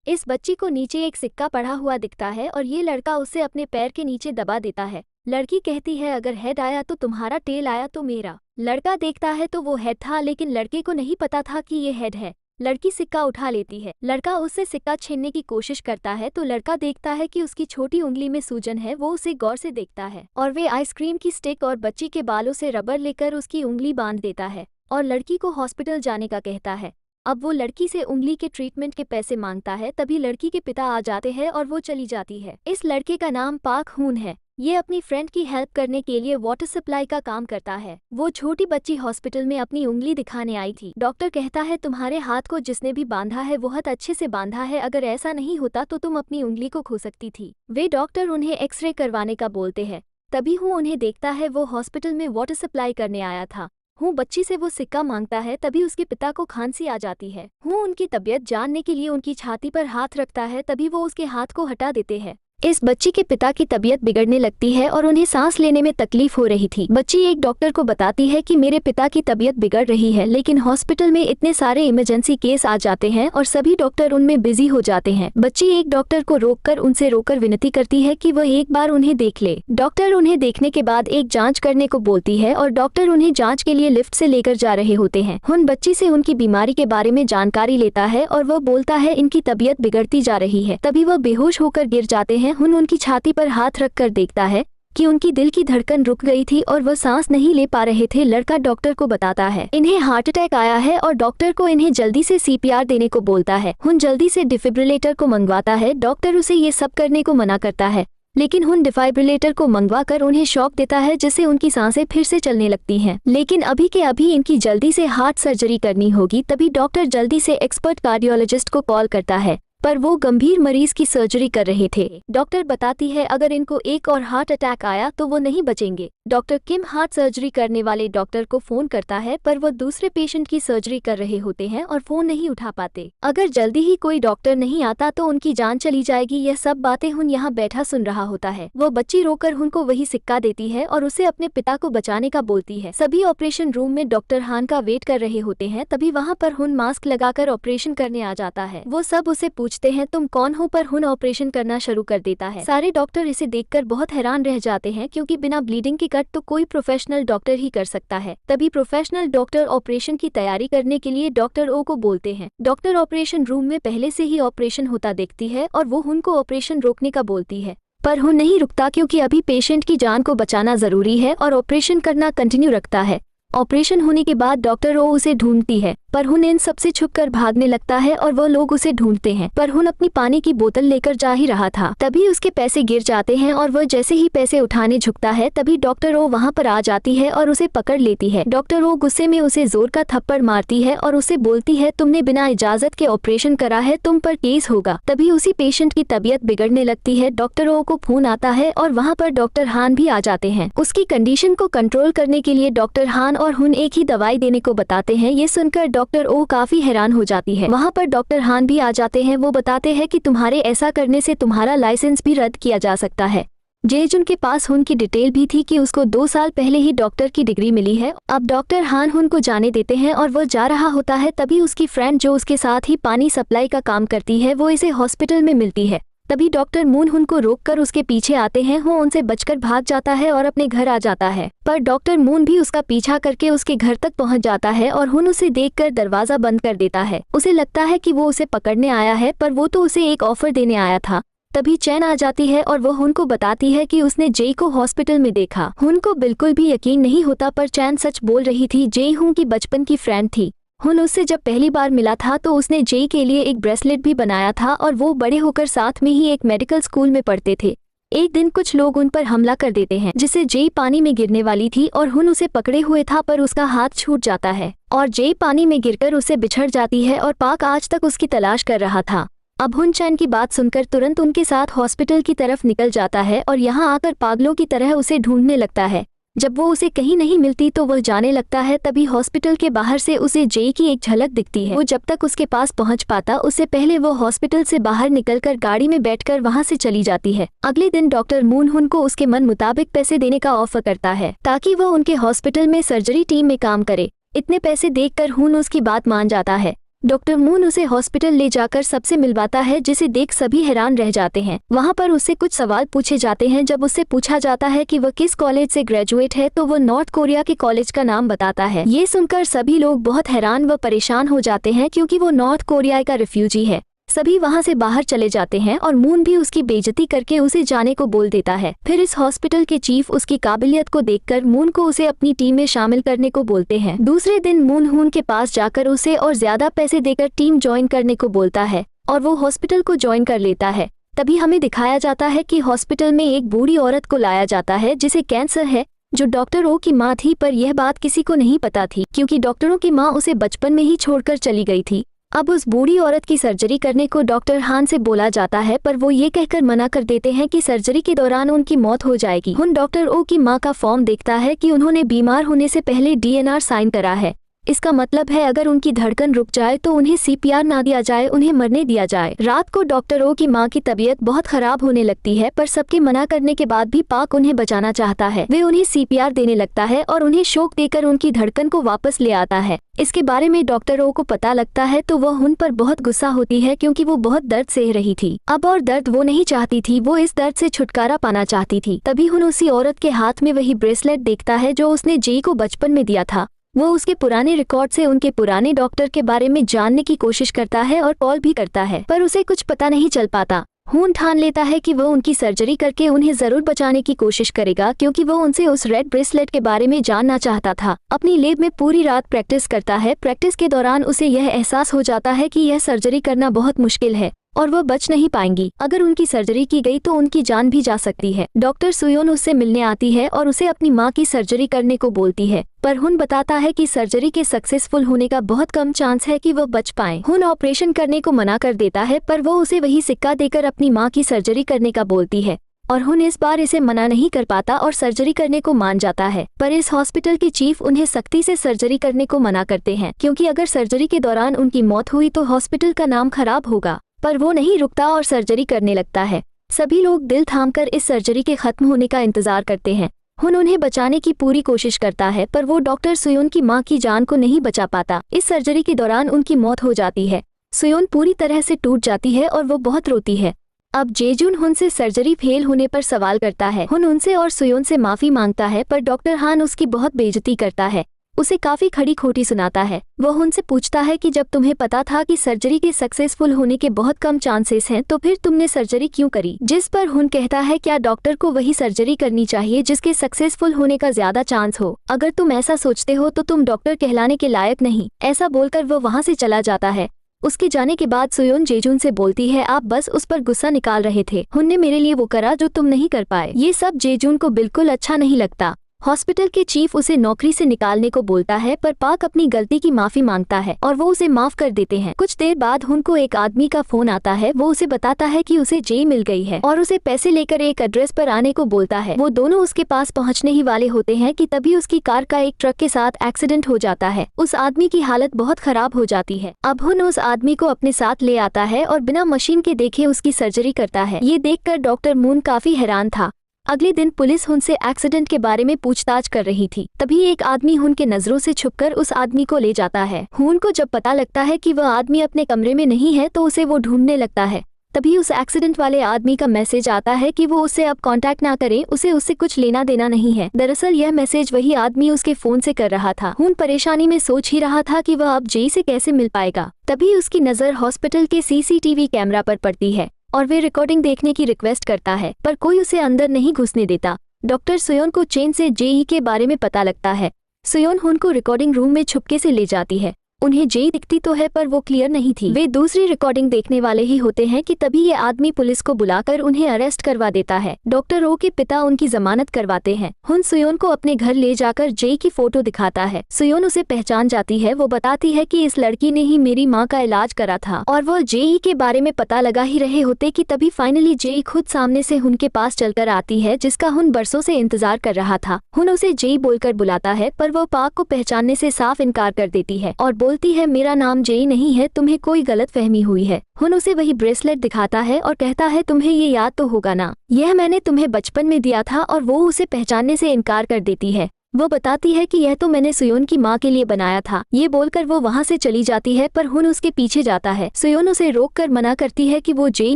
इस बच्ची को नीचे एक सिक्का पड़ा हुआ दिखता है और ये लड़का उसे अपने पैर के नीचे दबा देता है। लड़की कहती है अगर हेड आया तो तुम्हारा, टेल आया तो मेरा। लड़का देखता है तो वो हेड था, लेकिन लड़के को नहीं पता था कि ये हेड है। लड़की सिक्का उठा लेती है। लड़का उससे सिक्का छीनने की कोशिश करता है तो लड़का देखता है कि उसकी छोटी उंगली में सूजन है। वो उसे गौर से देखता है और वे आइसक्रीम की स्टिक और बच्ची के बालों से रबर लेकर उसकी उंगली बांध देता है और लड़की को हॉस्पिटल जाने का कहता है। अब वो लड़की से उंगली के ट्रीटमेंट के पैसे मांगता है। तभी लड़की के पिता आ जाते हैं और वो चली जाती है। इस लड़के का नाम पाक हून है। ये अपनी फ्रेंड की हेल्प करने के लिए वाटर सप्लाई का काम करता है। वो छोटी बच्ची हॉस्पिटल में अपनी उंगली दिखाने आई थी। डॉक्टर कहता है तुम्हारे हाथ को जिसने भी बांधा है बहुत अच्छे से बांधा है, अगर ऐसा नहीं होता तो तुम अपनी उंगली को खो सकती थी। वे डॉक्टर उन्हें एक्सरे करवाने का बोलते हैं। तभी हूँ उन्हें देखता है, वो हॉस्पिटल में वाटर सप्लाई करने आया था। हूँ बच्ची से वो सिक्का मांगता है। तभी उसके पिता को खांसी आ जाती है। हूँ उनकी तबीयत जानने के लिए उनकी छाती पर हाथ रखता है। तभी वो उसके हाथ को हटा देते हैं। इस बच्ची के पिता की तबीयत बिगड़ने लगती है और उन्हें सांस लेने में तकलीफ हो रही थी। बच्ची एक डॉक्टर को बताती है कि मेरे पिता की तबीयत बिगड़ रही है, लेकिन हॉस्पिटल में इतने सारे इमरजेंसी केस आ जाते हैं और सभी डॉक्टर उनमें बिजी हो जाते हैं। बच्ची एक डॉक्टर को उनसे रोककर विनती करती है कि वह एक बार उन्हें देख ले। डॉक्टर उन्हें देखने के बाद एक जाँच करने को बोलती है और डॉक्टर उन्हें जाँच के लिए लिफ्ट से लेकर जा रहे होते हैं। हुन बच्ची से उनकी बीमारी के बारे में जानकारी लेता है और वह बोलता है इनकी तबीयत बिगड़ती जा रही है। तभी वह बेहोश होकर गिर जाते हैं। हुन उनकी छाती पर हाथ रखकर देखता है कि उनकी दिल की धड़कन रुक गई थी और वह सांस नहीं ले पा रहे थे। लड़का डॉक्टर को बताता है इन्हें हार्ट अटैक आया है और डॉक्टर को इन्हें जल्दी से सीपीआर देने को बोलता है। हुन जल्दी से डिफिब्रिलेटर को मंगवाता है। डॉक्टर उसे ये सब करने को मना करता है, लेकिन हुन डिफाइब्रिलेटर को मंगवाकर उन्हें शॉक देता है, जिससे उनकी सांसें फिर से चलने लगती हैं। लेकिन अभी के अभी इनकी जल्दी से हार्ट सर्जरी करनी होगी। तभी डॉक्टर जल्दी से एक्सपर्ट कार्डियोलॉजिस्ट को कॉल करता है, पर वो गंभीर मरीज की सर्जरी कर रहे थे। डॉक्टर बताती है अगर इनको एक और हार्ट अटैक आया तो वो नहीं बचेंगे। डॉक्टर किम हार्ट सर्जरी करने वाले डॉक्टर को फोन करता है, पर वो दूसरे पेशेंट की सर्जरी कर रहे होते हैं और फोन नहीं उठा पाते। अगर जल्दी ही कोई डॉक्टर नहीं आता तो उनकी जान चली जाएगी। यह सब बातें हुन यहाँ बैठा सुन रहा होता है। वो बच्ची रोकर हुन को वही सिक्का देती है और उसे अपने पिता को बचाने का बोलती है। सभी ऑपरेशन रूम में डॉक्टर हान का वेट कर रहे होते हैं। तभी वहाँ पर हुन मास्क लगाकर ऑपरेशन करने आ जाता है। वो सब उसे पूछते हैं तुम कौन हो, पर हुन ऑपरेशन करना शुरू कर देता है। सारे डॉक्टर इसे देखकर बहुत हैरान रह जाते हैं, क्योंकि बिना ब्लीडिंग के कट तो कोई प्रोफेशनल डॉक्टर ही कर सकता है। तभी प्रोफेशनल डॉक्टर ऑपरेशन की तैयारी करने के लिए डॉक्टर ओ को बोलते हैं। डॉक्टर ऑपरेशन रूम में पहले से ही ऑपरेशन होता देखती है और वो हुन को ऑपरेशन रोकने का बोलती है, पर हुन नहीं रुकता, क्योंकि अभी पेशेंट की जान को बचाना जरूरी है और ऑपरेशन करना कंटिन्यू रखता है। ऑपरेशन होने के बाद डॉक्टर ओ उसे ढूंढती है, पर हुन इन सबसे छुपकर भागने लगता है और वो लोग उसे ढूंढते हैं। पर हुन अपनी पानी की बोतल लेकर जा ही रहा था। तभी उसके पैसे गिर जाते हैं और वह जैसे ही पैसे उठाने झुकता है, तभी डॉक्टर ओ वहां पर आ जाती है और उसे पकड़ लेती है। डॉक्टर ओ गुस्से में उसे जोर का थप्पड़ मारती है और उसे बोलती है तुमने बिना इजाजत के ऑपरेशन करा है, तुम पर केस होगा। तभी उसी पेशेंट की तबीयत बिगड़ने लगती है। डॉक्टर ओ को फोन आता है और वहाँ पर डॉक्टर हान भी आ जाते हैं। उसकी कंडीशन को कंट्रोल करने के लिए डॉक्टर हान और हुन एक ही दवाई देने को बताते हैं। ये सुनकर डॉक्टर ओ काफी हैरान हो जाती है। वहाँ पर डॉक्टर हान भी आ जाते हैं। वो बताते हैं कि तुम्हारे ऐसा करने से तुम्हारा लाइसेंस भी रद्द किया जा सकता है। जेजुन के पास हुन की डिटेल भी थी कि उसको 2 साल पहले ही डॉक्टर की डिग्री मिली है। अब डॉक्टर हान हुन को जाने देते हैं और वो जा रहा होता है। तभी उसकी फ्रेंड जो उसके साथ ही पानी सप्लाई का काम करती है, वो इसे हॉस्पिटल में मिलती है। तभी डॉक्टर मून हुन को रोककर उसके पीछे आते हैं। वो उनसे बचकर भाग जाता है और अपने घर आ जाता है, पर डॉक्टर मून भी उसका पीछा करके उसके घर तक पहुंच जाता है और हुन उसे देखकर दरवाजा बंद कर देता है। उसे लगता है कि वो उसे पकड़ने आया है, पर वो तो उसे एक ऑफर देने आया था। तभी चैन आ जाती है और वो हुन को बताती है कि उसने जेई को हॉस्पिटल में देखा। हुन को बिल्कुल भी यकीन नहीं होता, पर चैन सच बोल रही थी। जेई हुन की बचपन की फ्रेंड थी। हुन उससे जब पहली बार मिला था तो उसने जेई के लिए एक ब्रेसलेट भी बनाया था और वो बड़े होकर साथ में ही एक मेडिकल स्कूल में पढ़ते थे। एक दिन कुछ लोग उन पर हमला कर देते हैं, जिससे जेई पानी में गिरने वाली थी और हुन उसे पकड़े हुए था, पर उसका हाथ छूट जाता है और जेई पानी में गिरकर उसे बिछड़ जाती है और पाक आज तक उसकी तलाश कर रहा था। अब हुन चैन की बात सुनकर तुरंत उनके साथ हॉस्पिटल की तरफ निकल जाता है और यहाँ आकर पागलों की तरह उसे ढूंढने लगता है। जब वो उसे कहीं नहीं मिलती तो वह जाने लगता है। तभी हॉस्पिटल के बाहर से उसे जेई की एक झलक दिखती है। वो जब तक उसके पास पहुंच पाता उससे पहले वो हॉस्पिटल से बाहर निकलकर गाड़ी में बैठकर वहां से चली जाती है। अगले दिन डॉक्टर मून हुन को उसके मन मुताबिक पैसे देने का ऑफर करता है, ताकि वो उनके हॉस्पिटल में सर्जरी टीम में काम करे। इतने पैसे देखकर हुन उसकी बात मान जाता है। डॉक्टर मून उसे हॉस्पिटल ले जाकर सबसे मिलवाता है, जिसे देख सभी हैरान रह जाते हैं। वहाँ पर उससे कुछ सवाल पूछे जाते हैं। जब उससे पूछा जाता है कि वह किस कॉलेज से ग्रेजुएट है तो वह नॉर्थ कोरिया के कॉलेज का नाम बताता है। ये सुनकर सभी लोग बहुत हैरान व परेशान हो जाते हैं क्योंकि वो नॉर्थ कोरिया का रिफ्यूजी है। सभी वहां से बाहर चले जाते हैं और मून भी उसकी बेइज्जती करके उसे जाने को बोल देता है। फिर इस हॉस्पिटल के चीफ उसकी काबिलियत को देखकर मून को उसे अपनी टीम में शामिल करने को बोलते हैं। दूसरे दिन मून हून के पास जाकर उसे और ज्यादा पैसे देकर टीम ज्वाइन करने को बोलता है और वो हॉस्पिटल को ज्वाइन कर लेता है। तभी हमें दिखाया जाता है कि हॉस्पिटल में एक बूढ़ी औरत को लाया जाता है जिसे कैंसर है, जो डॉक्टर ओ की माँ थी, पर यह बात किसी को नहीं पता थी क्योंकि डॉक्टरों की माँ उसे बचपन में ही छोड़कर चली गई थी। अब उस बूढ़ी औरत की सर्जरी करने को डॉक्टर हान से बोला जाता है, पर वो ये कहकर मना कर देते हैं कि सर्जरी के दौरान उनकी मौत हो जाएगी। हुन डॉक्टर ओ की माँ का फॉर्म देखता है कि उन्होंने बीमार होने से पहले DNR साइन करा है। इसका मतलब है अगर उनकी धड़कन रुक जाए तो उन्हें CPR ना दिया जाए, उन्हें मरने दिया जाए। रात को डॉक्टर ओ की माँ की तबीयत बहुत खराब होने लगती है, पर सबके मना करने के बाद भी पाक उन्हें बचाना चाहता है। वे उन्हें CPR देने लगता है और उन्हें शॉक देकर उनकी धड़कन को वापस ले आता है। इसके बारे में डॉक्टर ओ को पता लगता है तो वह उन पर बहुत गुस्सा होती है क्योंकि वो बहुत दर्द सह रही थी। अब और दर्द वो नहीं चाहती थी, वो इस दर्द से छुटकारा पाना चाहती थी। तभी हुन उसी औरत के हाथ में वही ब्रेसलेट देखता है जो उसने जेई को बचपन में दिया था। वो उसके पुराने रिकॉर्ड से उनके पुराने डॉक्टर के बारे में जानने की कोशिश करता है और कॉल भी करता है, पर उसे कुछ पता नहीं चल पाता। हून ठान लेता है कि वह उनकी सर्जरी करके उन्हें जरूर बचाने की कोशिश करेगा क्योंकि वह उनसे उस रेड ब्रेसलेट के बारे में जानना चाहता था। अपनी लैब में पूरी रात प्रैक्टिस करता है। प्रैक्टिस के दौरान उसे यह एहसास हो जाता है कि यह सर्जरी करना बहुत मुश्किल है और वह बच नहीं पाएंगी। अगर उनकी सर्जरी की गई तो उनकी जान भी जा सकती है। डॉक्टर सुयोन उससे मिलने आती है और उसे अपनी माँ की सर्जरी करने को बोलती है, पर हुन बताता है कि सर्जरी के सक्सेसफुल होने का बहुत कम चांस है कि वह बच पाए। हुन ऑपरेशन करने को मना कर देता है, पर वो उसे वही सिक्का देकर अपनी माँ की सर्जरी करने का बोलती है और हुन इस बार इसे मना नहीं कर पाता और सर्जरी करने को मान जाता है। पर इस हॉस्पिटल के चीफ उन्हें सख्ती से सर्जरी करने को मना करते हैं क्योंकि अगर सर्जरी के दौरान उनकी मौत हुई तो हॉस्पिटल का नाम खराब होगा। पर वो नहीं रुकता और सर्जरी करने लगता है। सभी लोग दिल थामकर इस सर्जरी के खत्म होने का इंतजार करते हैं। हुन उन्हें बचाने की पूरी कोशिश करता है, पर वो डॉक्टर सुयोन की मां की जान को नहीं बचा पाता। इस सर्जरी के दौरान उनकी मौत हो जाती है। सुयोन पूरी तरह से टूट जाती है और वो बहुत रोती है। अब जेजुन हुन से सर्जरी फेल होने पर सवाल करता है। हुन उनसे और सुयोन से माफी मांगता है, पर डॉक्टर हान उसकी बहुत बेइज्जती करता है, उसे काफी खड़ी खोटी सुनाता है। वह उनसे पूछता है कि जब तुम्हें पता था कि सर्जरी के सक्सेसफुल होने के बहुत कम चांसेस हैं तो फिर तुमने सर्जरी क्यों करी। जिस पर हुन कहता है क्या डॉक्टर को वही सर्जरी करनी चाहिए जिसके सक्सेसफुल होने का ज्यादा चांस हो। अगर तुम ऐसा सोचते हो तो तुम डॉक्टर कहलाने के लायक नहीं। ऐसा बोलकर वो वहाँ से चला जाता है। उसके जाने के बाद सुयोन जेजुन से बोलती है, आप बस उस पर गुस्सा निकाल रहे थे, हुन ने मेरे लिए वो करा जो तुम नहीं कर पाए। ये सब जेजुन को बिल्कुल अच्छा नहीं लगता। हॉस्पिटल के चीफ उसे नौकरी से निकालने को बोलता है, पर पाक अपनी गलती की माफी मांगता है और वो उसे माफ कर देते हैं। कुछ देर बाद हुन को एक आदमी का फोन आता है। वो उसे बताता है कि उसे जेई मिल गई है और उसे पैसे लेकर एक एड्रेस पर आने को बोलता है। वो दोनों उसके पास पहुंचने ही वाले होते हैं कि तभी उसकी कार का एक ट्रक के साथ एक्सीडेंट हो जाता है। उस आदमी की हालत बहुत खराब हो जाती है। अब हुन उस आदमी को अपने साथ ले आता है और बिना मशीन के देखे उसकी सर्जरी करता है। ये देखकर डॉक्टर मून काफी हैरान था। अगले दिन पुलिस हुन से एक्सीडेंट के बारे में पूछताछ कर रही थी। तभी एक आदमी हुन के नजरों से छुपकर उस आदमी को ले जाता है। हुन को जब पता लगता है कि वह आदमी अपने कमरे में नहीं है तो उसे वो ढूंढने लगता है। तभी उस एक्सीडेंट वाले आदमी का मैसेज आता है कि वो उससे अब कांटेक्ट ना करे, उसे उससे कुछ लेना देना नहीं है। दरअसल यह मैसेज वही आदमी उसके फोन से कर रहा था। हुन परेशानी में सोच ही रहा था कि वह अब जेई से कैसे मिल पाएगा। तभी उसकी नजर हॉस्पिटल के CCTV कैमरा पर पड़ती है और वे रिकॉर्डिंग देखने की रिक्वेस्ट करता है, पर कोई उसे अंदर नहीं घुसने देता। डॉक्टर सुयोन को चेन से जेई के बारे में पता लगता है। सुयोन हुन को रिकॉर्डिंग रूम में छुपके से ले जाती है। उन्हें जेई दिखती तो है, पर वो क्लियर नहीं थी। वे दूसरी रिकॉर्डिंग देखने वाले ही होते हैं कि तभी ये आदमी पुलिस को बुलाकर उन्हें अरेस्ट करवा देता है। डॉक्टर ओ के पिता उनकी जमानत करवाते हैं। हुन सुयोन को अपने घर ले जाकर जेई की फोटो दिखाता है। सुयोन उसे पहचान जाती है। वो बताती है कि इस लड़की ने ही मेरी माँ का इलाज करा था और वो जेई के बारे में पता लगा ही रहे होते कि तभी फाइनली जेई खुद सामने से हुन के पास चलकर आती है, जिसका हुन बरसों से इंतजार कर रहा था। हुन उसे जेई बोलकर बुलाता है, पर वो पाक को पहचानने से साफ इनकार कर देती है और बोलती है, मेरा नाम जेई नहीं है, तुम्हें कोई गलत फहमी हुई है। हुन उसे वही ब्रेसलेट दिखाता है और कहता है, तुम्हें ये याद तो होगा ना, यह मैंने तुम्हें बचपन में दिया था। और वो उसे पहचानने से इनकार कर देती है। वो बताती है कि यह तो मैंने सुयोन की माँ के लिए बनाया था। ये बोलकर वो वहाँ से चली जाती है, पर हुन उसके पीछे जाता है। सुयोन उसे रोककर मना करती है कि वो जेई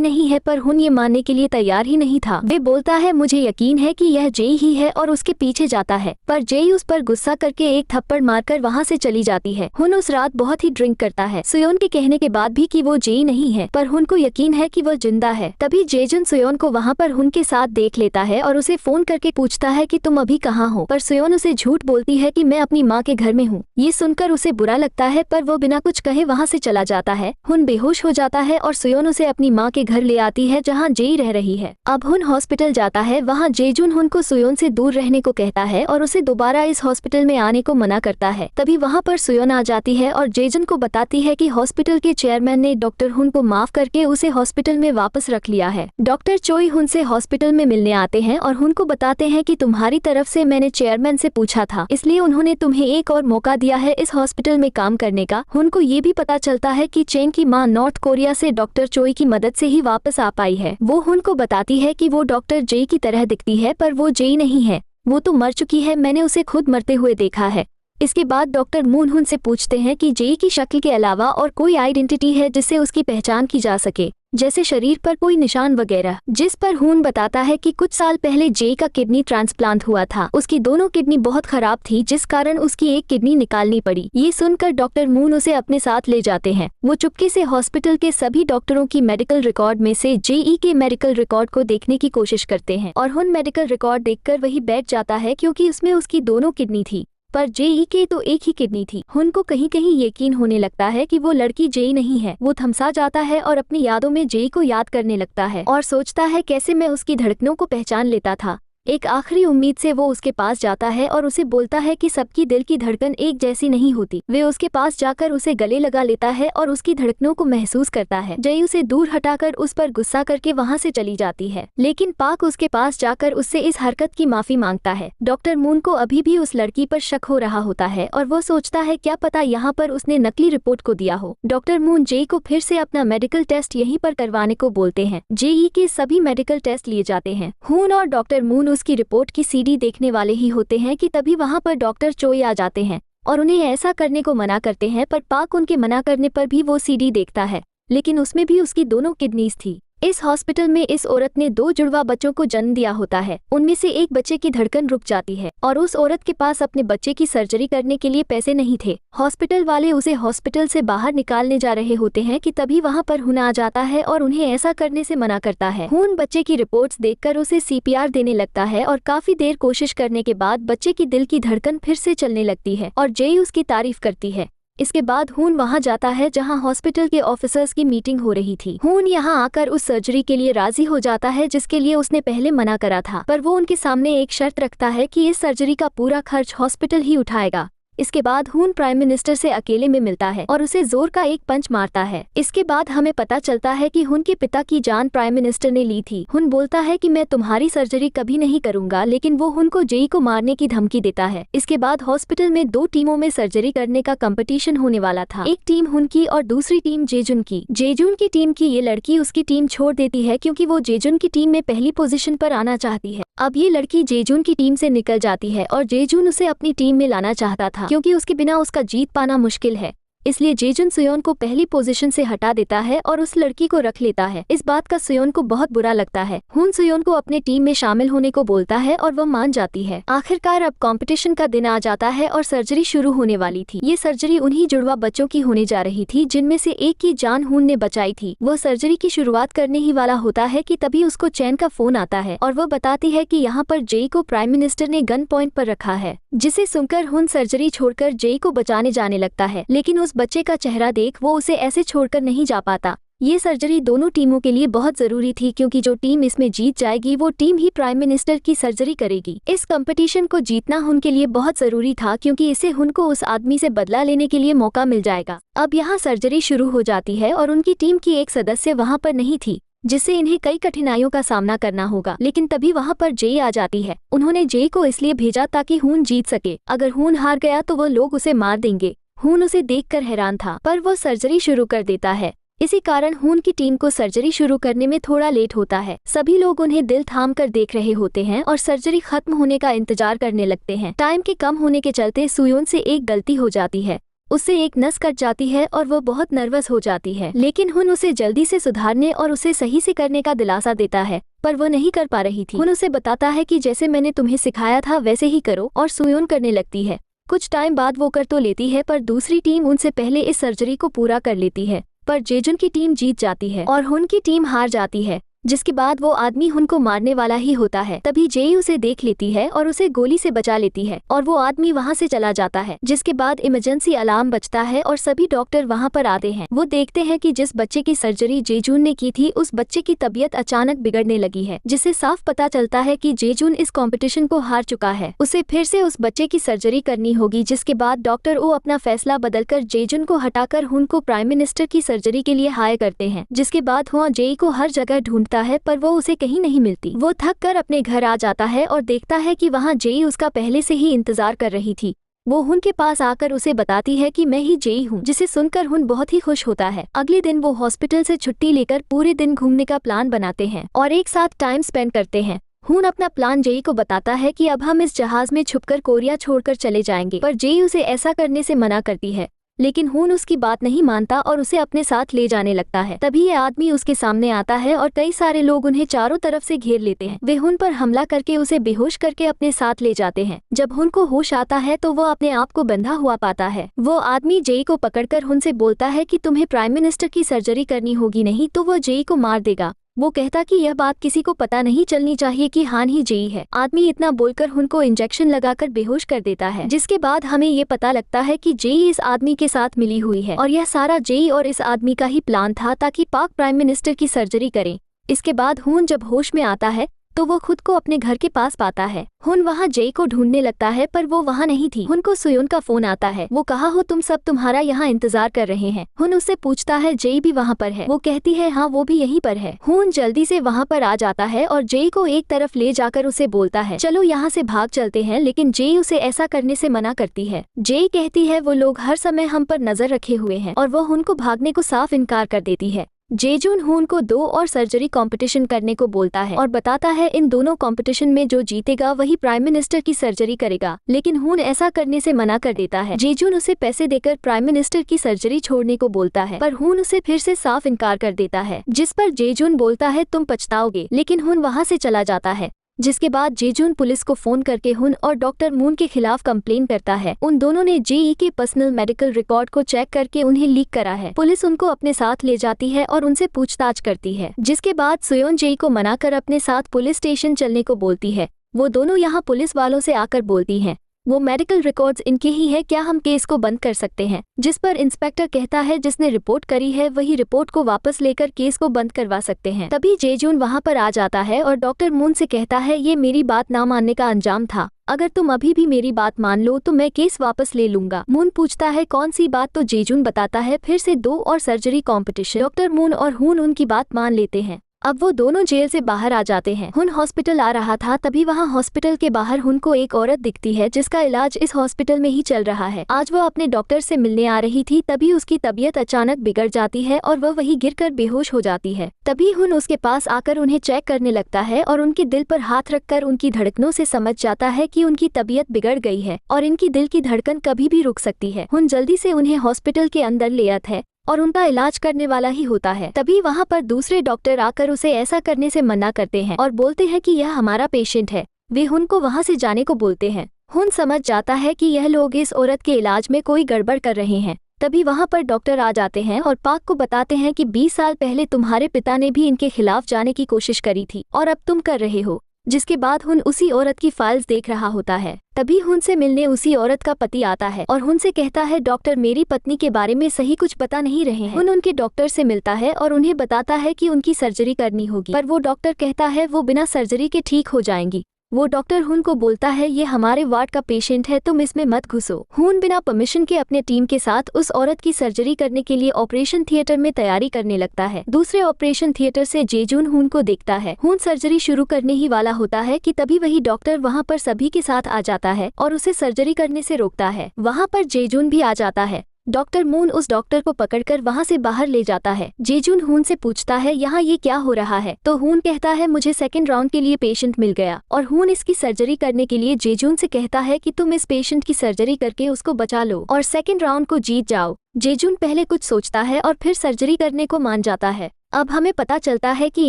नहीं है, पर हुन ये मानने के लिए तैयार ही नहीं था। वे बोलता है मुझे यकीन है कि यह जेई ही है और उसके पीछे जाता है, पर जेई उस पर गुस्सा करके एक थप्पड़ मारकर वहाँ से चली जाती है। हुन उस रात बहुत ही ड्रिंक करता है, सुयोन के कहने के बाद भी कि वो जेई नहीं है, पर हुन को यकीन है कि वो जिंदा है। तभी जेजुन सुयोन को वहाँ पर हुन के साथ देख लेता है और उसे फोन करके पूछता है कि तुम अभी कहाँ हो, पर सुयोन उसे झूठ बोलती है कि मैं अपनी माँ के घर में हूँ। ये सुनकर उसे बुरा लगता है, पर वो बिना कुछ कहे वहाँ से चला जाता है। हुन बेहोश हो जाता है और सुयोन उसे अपनी माँ के घर ले आती है जहाँ जेई रह रही है। अब हुन हॉस्पिटल जाता है, वहाँ जेजुन हुन को सुयोन से दूर रहने को कहता है और उसे दोबारा इस हॉस्पिटल में आने को मना करता है। तभी वहाँ पर सुयोन आ जाती है और जेजुन को बताती है कि हॉस्पिटल के चेयरमैन ने डॉक्टर हुन को माफ करके उसे हॉस्पिटल में वापस रख लिया है। डॉक्टर चोई हुन से हॉस्पिटल में मिलने आते हैं और हुन को बताते हैं कि तुम्हारी तरफ से मैंने चेयरमैन से पूछा था, इसलिए उन्होंने तुम्हें एक और मौका दिया है इस हॉस्पिटल में काम करने का। हुन को ये भी पता चलता है कि चेन की मां नॉर्थ कोरिया से डॉक्टर चोई की मदद से ही वापस आ पाई है। वो हुन को बताती है कि वो डॉक्टर जेई की तरह दिखती है, पर वो जेई नहीं है, वो तो मर चुकी है, मैंने उसे खुद मरते हुए देखा है। इसके बाद डॉक्टर मून हुन से पूछते हैं कि जेई की शक्ल के अलावा और कोई आइडेंटिटी है जिससे उसकी पहचान की जा सके, जैसे शरीर पर कोई निशान वगैरह। जिस पर हुन बताता है कि कुछ साल पहले जेई का किडनी ट्रांसप्लांट हुआ था, उसकी दोनों किडनी बहुत खराब थी, जिस कारण उसकी एक किडनी निकालनी पड़ी। ये सुनकर डॉक्टर मून उसे अपने साथ ले जाते हैं। वो चुपके से हॉस्पिटल के सभी डॉक्टरों की मेडिकल रिकॉर्ड में से जेई के मेडिकल रिकॉर्ड को देखने की कोशिश करते हैं और हुन मेडिकल रिकॉर्ड देखकर वही बैठ जाता है, क्योंकि उसमें उसकी दोनों किडनी थी, पर जेई के तो एक ही किडनी थी। हुन को कहीं कहीं यकीन होने लगता है कि वो लड़की जेई नहीं है। वो थमसा जाता है और अपनी यादों में जेई को याद करने लगता है और सोचता है कैसे मैं उसकी धड़कनों को पहचान लेता था। एक आखिरी उम्मीद से वो उसके पास जाता है और उसे बोलता है कि सबकी दिल की धड़कन एक जैसी नहीं होती। वे उसके पास जाकर उसे गले लगा लेता है और उसकी धड़कनों को महसूस करता है। जेई उसे दूर हटाकर उस पर गुस्सा करके वहाँ से चली जाती है, लेकिन पाक उसके पास जाकर उससे इस हरकत की माफी मांगता है। डॉक्टर मून को अभी भी उस लड़की पर शक हो रहा होता है और वो सोचता है क्या पता यहाँ पर उसने नकली रिपोर्ट को दिया हो। डॉक्टर मून जेई को फिर से अपना मेडिकल टेस्ट यहीं पर करवाने को बोलते हैं। जेई के सभी मेडिकल टेस्ट लिए जाते हैं। हुन और डॉक्टर मून उसकी रिपोर्ट की सीडी देखने वाले ही होते हैं कि तभी वहां पर डॉक्टर चोई आ जाते हैं और उन्हें ऐसा करने को मना करते हैं, पर पाक उनके मना करने पर भी वो सीडी देखता है, लेकिन उसमें भी उसकी दोनों किडनीज थी। इस हॉस्पिटल में इस औरत ने 2 जुड़वा बच्चों को जन्म दिया होता है। उनमें से एक बच्चे की धड़कन रुक जाती है और उस औरत के पास अपने बच्चे की सर्जरी करने के लिए पैसे नहीं थे। हॉस्पिटल वाले उसे हॉस्पिटल से बाहर निकालने जा रहे होते हैं कि तभी वहां पर हुन आ जाता है और उन्हें ऐसा करने से मना करता है। हुन बच्चे की रिपोर्ट्स देखकर उसे सीपीआर देने लगता है और काफी देर कोशिश करने के बाद बच्चे की दिल की धड़कन फिर से चलने लगती है और जेई उसकी तारीफ करती है। इसके बाद हुन वहां जाता है जहां हॉस्पिटल के ऑफिसर्स की मीटिंग हो रही थी। हुन यहां आकर उस सर्जरी के लिए राजी हो जाता है जिसके लिए उसने पहले मना करा था, पर वो उनके सामने एक शर्त रखता है कि इस सर्जरी का पूरा खर्च हॉस्पिटल ही उठाएगा। इसके बाद हुन प्राइम मिनिस्टर से अकेले में मिलता है और उसे जोर का एक पंच मारता है। इसके बाद हमें पता चलता है कि हुन के पिता की जान प्राइम मिनिस्टर ने ली थी। हुन बोलता है कि मैं तुम्हारी सर्जरी कभी नहीं करूंगा, लेकिन वो हुन को जेई को मारने की धमकी देता है। इसके बाद हॉस्पिटल में 2 टीमों में सर्जरी करने का कंपटीशन होने वाला था। एक टीम हुन की और दूसरी टीम जेजुन की। जेजुन की टीम की ये लड़की उसकी टीम छोड़ देती है क्योंकि वो जेजुन की टीम में पहली पोजीशन पर आना चाहती है। अब ये लड़की जेजुन की टीम से निकल जाती है और जेजुन उसे अपनी टीम में लाना चाहता था, क्योंकि उसके बिना उसका जीत पाना मुश्किल है। इसलिए जेजुन सुयोन को पहली पोजीशन से हटा देता है और उस लड़की को रख लेता है। इस बात का सुयोन को बहुत बुरा लगता है। हुन सुयोन को अपने टीम में शामिल होने को बोलता है और वह मान जाती है। आखिरकार अब कंपटीशन का दिन आ जाता है और सर्जरी शुरू होने वाली थी। ये सर्जरी उन्हीं जुड़वा बच्चों की होने जा रही थी जिनमें से एक की जान हुन ने बचाई थी। वो सर्जरी की शुरुआत करने ही वाला होता है कि तभी उसको चैन का फोन आता है और वो बताती है कि यहाँ पर जेई को प्राइम मिनिस्टर ने गन पॉइंट पर रखा है, जिसे सुनकर हुन सर्जरी छोड़कर जेई को बचाने जाने लगता है, लेकिन उस बच्चे का चेहरा देख वो उसे ऐसे छोड़कर नहीं जा पाता। ये सर्जरी दोनों टीमों के लिए बहुत जरूरी थी, क्योंकि जो टीम इसमें जीत जाएगी वो टीम ही प्राइम मिनिस्टर की सर्जरी करेगी। इस कंपटीशन को जीतना हुन के लिए बहुत जरूरी था, क्योंकि इससे हुन को उस आदमी से बदला लेने के लिए मौका मिल जाएगा। अब यहाँ सर्जरी शुरू हो जाती है और उनकी टीम की एक सदस्य वहाँ पर नहीं थी, जिससे इन्हें कई कठिनाइयों का सामना करना होगा। लेकिन तभी वहाँ पर जेई आ जाती है। उन्होंने जेई को इसलिए भेजा ताकि हुन जीत सके। अगर हुन हार गया तो वो लोग उसे मार देंगे। हुन उसे देखकर हैरान था, पर वो सर्जरी शुरू कर देता है। इसी कारण खून की टीम को सर्जरी शुरू करने में थोड़ा लेट होता है। सभी लोग उन्हें दिल थाम कर देख रहे होते हैं और सर्जरी खत्म होने का इंतजार करने लगते हैं। टाइम के कम होने के चलते सुयोन से एक गलती हो जाती है, उससे एक नस कट जाती है और वो बहुत नर्वस हो जाती है। लेकिन हुन उसे जल्दी से सुधारने और उसे सही से करने का दिलासा देता है, पर वो नहीं कर पा रही थी। हुन उसे बताता है कि जैसे मैंने तुम्हें सिखाया था वैसे ही करो, और सुयोन करने लगती है। कुछ टाइम बाद वो कर तो लेती है, पर दूसरी टीम उनसे पहले इस सर्जरी को पूरा कर लेती है। पर जेजुन की टीम जीत जाती है और हुन की टीम हार जाती है, जिसके बाद वो आदमी हुन को मारने वाला ही होता है। तभी जेई उसे देख लेती है और उसे गोली से बचा लेती है और वो आदमी वहाँ से चला जाता है। जिसके बाद इमरजेंसी अलार्म बजता है और सभी डॉक्टर वहाँ पर आते हैं। वो देखते हैं कि जिस बच्चे की सर्जरी जेजुन ने की थी उस बच्चे की तबीयत अचानक बिगड़ने लगी है, जिससे साफ पता चलता है कि जेजुन इस कॉम्पिटिशन को हार चुका है। उसे फिर से उस बच्चे की सर्जरी करनी होगी। जिसके बाद डॉक्टर ओ अपना फैसला बदलकर जेजुन को हटाकर हुन को प्राइम मिनिस्टर की सर्जरी के लिए हायर करते हैं। जिसके बाद हुआ जेई को हर जगह ढूंढता है, पर वो उसे कहीं नहीं मिलती। वो थक कर अपने घर आ जाता है और देखता है कि वहाँ जेई उसका पहले से ही इंतजार कर रही थी। वो हुन के पास आकर उसे बताती है कि मैं ही जेई हूँ, जिसे सुनकर हुन बहुत ही खुश होता है। अगले दिन वो हॉस्पिटल से छुट्टी लेकर पूरे दिन घूमने का प्लान बनाते हैं और एक साथ टाइम स्पेंड करते हैं। हुन अपना प्लान जेई को बताता है कि अब हम इस जहाज में छुपकर कोरिया छोड़कर चले जाएंगे, पर जेई उसे ऐसा करने से मना करती है। लेकिन हुन उसकी बात नहीं मानता और उसे अपने साथ ले जाने लगता है। तभी ये आदमी उसके सामने आता है और कई सारे लोग उन्हें चारों तरफ से घेर लेते हैं। वे हुन पर हमला करके उसे बेहोश करके अपने साथ ले जाते हैं। जब हुन को होश आता है तो वो अपने आप को बंधा हुआ पाता है। वो आदमी जेई को पकड़कर हुन से बोलता है कि तुम्हें प्राइम मिनिस्टर की सर्जरी करनी होगी, नहीं तो वो जेई को मार देगा। वो कहता कि यह बात किसी को पता नहीं चलनी चाहिए कि हान ही जेई है। आदमी इतना बोलकर हुन को इंजेक्शन लगाकर बेहोश कर देता है। जिसके बाद हमें ये पता लगता है कि जेई इस आदमी के साथ मिली हुई है और यह सारा जेई और इस आदमी का ही प्लान था ताकि पाक प्राइम मिनिस्टर की सर्जरी करें। इसके बाद हुन जब होश में आता है तो वो खुद को अपने घर के पास पाता है। हुन वहाँ जेई को ढूंढने लगता है, पर वो वहाँ नहीं थी। हुन को सुयोन का फोन आता है। वो कहा हो तुम सब तुम्हारा यहाँ इंतजार कर रहे हैं। हुन उससे पूछता है जेई भी वहाँ पर है। वो कहती है हाँ वो भी यहीं पर है। हुन जल्दी से वहाँ पर आ जाता है और जेई को एक तरफ ले जाकर उसे बोलता है चलो यहाँ से भाग चलते हैं, लेकिन जेई उसे ऐसा करने से मना करती है। जेई कहती है वो लोग हर समय हम पर नजर रखे हुए हैं और वो हुन को भागने को साफ इनकार कर देती है। जेजुन हुन को 2 और सर्जरी कंपटीशन करने को बोलता है और बताता है इन दोनों कंपटीशन में जो जीतेगा वही प्राइम मिनिस्टर की सर्जरी करेगा, लेकिन हुन ऐसा करने से मना कर देता है। जेजुन उसे पैसे देकर प्राइम मिनिस्टर की सर्जरी छोड़ने को बोलता है, पर हुन उसे फिर से साफ इनकार कर देता है। जिस पर जेजुन बोलता है तुम पछताओगे, लेकिन हुन वहाँ से चला जाता है। जिसके बाद जेजुन पुलिस को फोन करके हुन और डॉक्टर मून के खिलाफ कंप्लेन करता है। उन दोनों ने जेई के पर्सनल मेडिकल रिकॉर्ड को चेक करके उन्हें लीक करा है। पुलिस उनको अपने साथ ले जाती है और उनसे पूछताछ करती है। जिसके बाद सुयोन जेई को मनाकर अपने साथ पुलिस स्टेशन चलने को बोलती है। वो दोनों यहाँ पुलिस वालों से आकर बोलती हैं वो मेडिकल रिकॉर्ड्स इनके ही है, क्या हम केस को बंद कर सकते हैं। जिस पर इंस्पेक्टर कहता है जिसने रिपोर्ट करी है वही रिपोर्ट को वापस लेकर केस को बंद करवा सकते हैं। तभी जेजुन वहाँ पर आ जाता है और डॉक्टर मून से कहता है ये मेरी बात ना मानने का अंजाम था, अगर तुम अभी भी मेरी बात मान लो तो मैं केस वापस ले लूंगा। मून पूछता है कौन सी बात, तो जेजुन बताता है फिर से 2 और सर्जरी कॉम्पिटिशन। डॉक्टर मून और हुन उनकी बात मान लेते हैं। अब वो दोनों जेल से बाहर आ जाते हैं। हुन हॉस्पिटल आ रहा था, तभी वहाँ हॉस्पिटल के बाहर हुन को एक औरत दिखती है जिसका इलाज इस हॉस्पिटल में ही चल रहा है। आज वो अपने डॉक्टर से मिलने आ रही थी, तभी उसकी तबीयत अचानक बिगड़ जाती है और वह वहीं गिरकर बेहोश हो जाती है। तभी हुन उसके पास आकर उन्हें चेक करने लगता है और उनके दिल पर हाथ रखकर उनकी धड़कनों से समझ जाता है कि उनकी तबीयत बिगड़ गई है और इनकी दिल की धड़कन कभी भी रुक सकती है। हुन जल्दी से उन्हें हॉस्पिटल के अंदर ले आता है और उनका इलाज करने वाला ही होता है। तभी वहाँ पर दूसरे डॉक्टर आकर उसे ऐसा करने से मना करते हैं और बोलते हैं कि यह हमारा पेशेंट है। वे हुन को वहाँ से जाने को बोलते हैं। हुन समझ जाता है कि यह लोग इस औरत के इलाज में कोई गड़बड़ कर रहे हैं। तभी वहाँ पर डॉक्टर आ जाते हैं और पाक को बताते हैं कि 20 साल पहले तुम्हारे पिता ने भी इनके खिलाफ जाने की कोशिश करी थी और अब तुम कर रहे हो। जिसके बाद हुन उसी औरत की फाइल्स देख रहा होता है। तभी हुन से मिलने उसी औरत का पति आता है और हुन से कहता है डॉक्टर मेरी पत्नी के बारे में सही कुछ बता नहीं रहे हैं। हुन उनके डॉक्टर से मिलता है और उन्हें बताता है कि उनकी सर्जरी करनी होगी, पर वो डॉक्टर कहता है वो बिना सर्जरी के ठीक हो जाएंगी। वो डॉक्टर हुन को बोलता है ये हमारे वार्ड का पेशेंट है, तुम इसमें मत घुसो। हुन बिना परमिशन के अपने टीम के साथ उस औरत की सर्जरी करने के लिए ऑपरेशन थिएटर में तैयारी करने लगता है। दूसरे ऑपरेशन थिएटर से जेजुन हुन को देखता है। हुन सर्जरी शुरू करने ही वाला होता है कि तभी वही डॉक्टर वहाँ पर सभी के साथ आ जाता है और उसे सर्जरी करने से रोकता है। वहाँ पर जेजुन भी आ जाता है डॉक्टर मून उस डॉक्टर को पकड़कर वहाँ से बाहर ले जाता है। जेजुन हून से पूछता है यहाँ ये क्या हो रहा है, तो हून कहता है मुझे सेकंड राउंड के लिए पेशेंट मिल गया, और हून इसकी सर्जरी करने के लिए जेजुन से कहता है कि तुम इस पेशेंट की सर्जरी करके उसको बचा लो और सेकंड राउंड को जीत जाओ। जेजुन पहले कुछ सोचता है और फिर सर्जरी करने को मान जाता है। अब हमें पता चलता है कि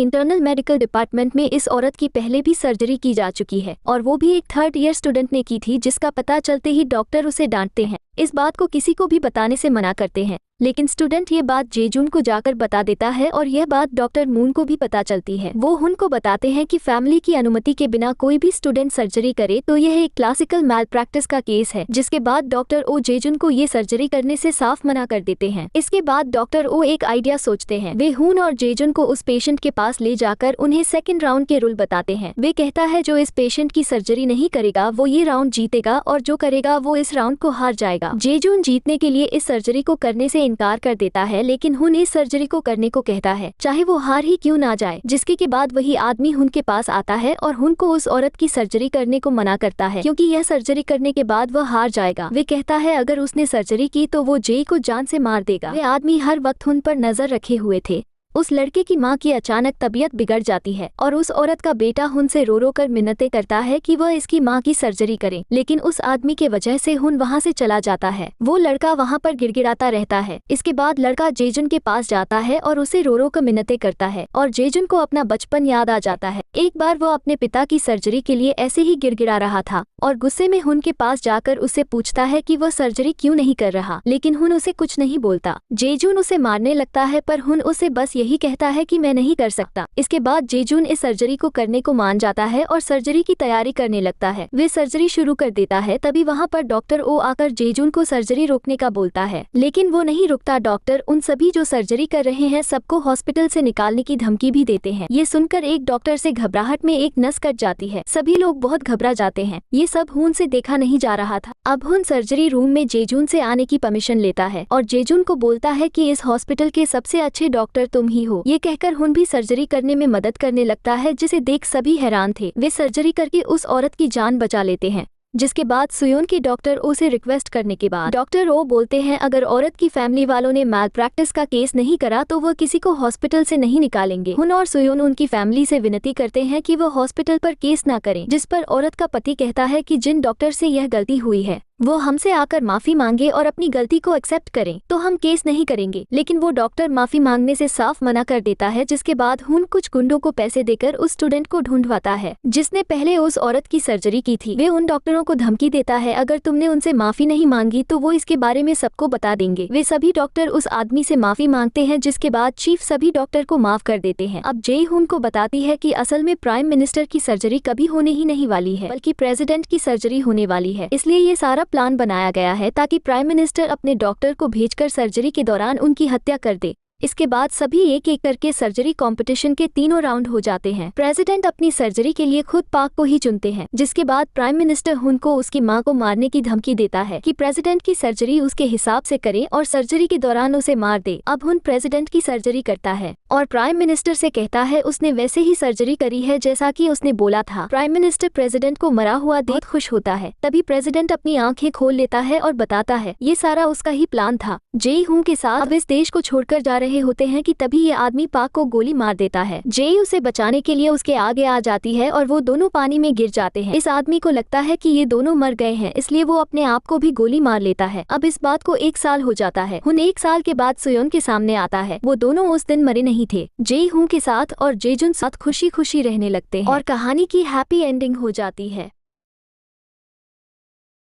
इंटरनल मेडिकल डिपार्टमेंट में इस औरत की पहले भी सर्जरी की जा चुकी है और वो भी एक थर्ड ईयर स्टूडेंट ने की थी, जिसका पता चलते ही डॉक्टर उसे डांटते हैं। इस बात को किसी को भी बताने से मना करते हैं, लेकिन स्टूडेंट ये बात जेजुन को जाकर बता देता है और यह बात डॉक्टर मून को भी पता चलती है। वो हुन को बताते हैं कि फैमिली की अनुमति के बिना कोई भी स्टूडेंट सर्जरी करे तो यह एक क्लासिकल मैल प्रैक्टिस का केस है, जिसके बाद डॉक्टर ओ जेजुन को ये सर्जरी करने से साफ मना कर देते हैं। इसके बाद डॉक्टर ओ एक आइडिया सोचते हैं। वे हुन और जेजुन को उस पेशेंट के पास ले जाकर उन्हें सेकंड राउंड के रूल बताते हैं। वे कहता है जो इस पेशेंट की सर्जरी नहीं करेगा वो ये राउंड जीतेगा और जो करेगा वो इस राउंड को हार जाएगा। जेजुन जीतने के लिए इस सर्जरी को करने से इनकार कर देता है, लेकिन हुन इस सर्जरी को करने को कहता है चाहे वो हार ही क्यों ना जाए, जिसके के बाद वही आदमी हुन के पास आता है और हुन को उस औरत की सर्जरी करने को मना करता है क्योंकि यह सर्जरी करने के बाद वह हार जाएगा। वे कहता है अगर उसने सर्जरी की तो वो जे को जान से मार देगा। वे आदमी हर वक्त हुन पर नजर रखे हुए थे। उस लड़के की माँ की अचानक तबीयत बिगड़ जाती है और उस औरत का बेटा हुन से रो रो कर मिन्नतें करता है कि वह इसकी माँ की सर्जरी करे, लेकिन उस आदमी के वजह से हुन वहाँ से चला जाता है। वो लड़का वहाँ पर गिड़गिड़ाता रहता है। इसके बाद लड़का जेजुन के पास जाता है और उसे रो रो कर मिन्नतें करता है और जेजुन को अपना बचपन याद आ जाता है। एक बार वो अपने पिता की सर्जरी के लिए ऐसे ही गिड़गिड़ा रहा था और गुस्से में हुन के पास जाकर उससे पूछता है कि वह सर्जरी क्यों नहीं कर रहा, लेकिन हुन उसे कुछ नहीं बोलता। जेजुन उसे मारने लगता है पर हुन उसे बस यही कहता है कि मैं नहीं कर सकता। इसके बाद जेजुन इस सर्जरी को करने को मान जाता है और सर्जरी की तैयारी करने लगता है। वे सर्जरी शुरू कर देता है, तभी वहाँ पर डॉक्टर ओ आकर जेजुन को सर्जरी रोकने का बोलता है, लेकिन वो नहीं रुकता। डॉक्टर उन सभी जो सर्जरी कर रहे हैं सबको हॉस्पिटल से निकालने की धमकी भी देते हैं। ये सुनकर एक डॉक्टर से घबराहट में एक नस कट जाती है। सभी लोग बहुत घबरा जाते हैं। ये सब हुन से देखा नहीं जा रहा था। अब हुन सर्जरी रूम में जेजुन से आने की परमिशन लेता है और जेजुन को बोलता है कि इस हॉस्पिटल के सबसे अच्छे डॉक्टर तुम ही हो। ये कहकर हुन भी सर्जरी करने में मदद करने लगता है, जिसे देख सभी हैरान थे। वे सर्जरी करके उस औरत की जान बचा लेते हैं, जिसके बाद सुयोन के डॉक्टर ओ से रिक्वेस्ट करने के बाद डॉक्टर ओ बोलते हैं अगर औरत की फैमिली वालों ने मैल प्रैक्टिस का केस नहीं करा तो वह किसी को हॉस्पिटल से नहीं निकालेंगे। हुन और सुयोन उनकी फैमिली से विनती करते हैं कि वह हॉस्पिटल पर केस ना करें, जिस पर औरत का पति कहता है कि जिन डॉक्टर से यह गलती हुई है वो हमसे आकर माफी मांगे और अपनी गलती को एक्सेप्ट करें तो हम केस नहीं करेंगे, लेकिन वो डॉक्टर माफी मांगने से साफ मना कर देता है। जिसके बाद हुन कुछ गुंडों को पैसे देकर उस स्टूडेंट को ढूंढवाता है जिसने पहले उस औरत की सर्जरी की थी। वे उन डॉक्टरों को धमकी देता है अगर तुमने उनसे माफी नहीं मांगी तो वो इसके बारे में सबको बता देंगे। वे सभी डॉक्टर उस आदमी से माफी मांगते हैं, जिसके बाद चीफ सभी डॉक्टर को माफ कर देते हैं। अब जे हुन को बताती है कि असल में प्राइम मिनिस्टर की सर्जरी कभी होने ही नहीं वाली है, बल्कि प्रेसिडेंट की सर्जरी होने वाली है। इसलिए ये सारा प्लान बनाया गया है ताकि प्राइम मिनिस्टर अपने डॉक्टर को भेजकर सर्जरी के दौरान उनकी हत्या कर दे। इसके बाद सभी एक एक करके सर्जरी कंपटीशन के तीनों राउंड हो जाते हैं। प्रेसिडेंट अपनी सर्जरी के लिए खुद पाक को ही चुनते हैं, जिसके बाद प्राइम मिनिस्टर हुन को उसकी मां को मारने की धमकी देता है कि प्रेसिडेंट की सर्जरी उसके हिसाब से करे और सर्जरी के दौरान उसे मार दे। अब हुन प्रेसिडेंट की सर्जरी करता है और प्राइम मिनिस्टर से कहता है उसने वैसे ही सर्जरी करी है जैसा कि उसने बोला था। प्राइम मिनिस्टर प्रेसिडेंट को मरा हुआ देख खुश होता है। तभी प्रेसिडेंट अपनी आंखें खोल लेता है और बताता है ये सारा उसका ही प्लान था। जे हुन के साथ अब इस देश को छोड़कर जा रहे होते हैं कि तभी ये आदमी पाक को गोली मार देता है। जे उसे बचाने के लिए उसके आगे आ जाती है और वो दोनों पानी में गिर जाते हैं। इस आदमी को लगता है कि ये दोनों मर गए हैं, इसलिए वो अपने आप को भी गोली मार लेता है। अब इस बात को 1 साल हो जाता है। हुन 1 साल के बाद सुयोन के सामने आता है। वो दोनों उस दिन मरे नहीं थे। जे हूं के साथ और जेजुन साथ खुशी खुशी रहने लगते हैं और कहानी की हैप्पी एंडिंग हो जाती है।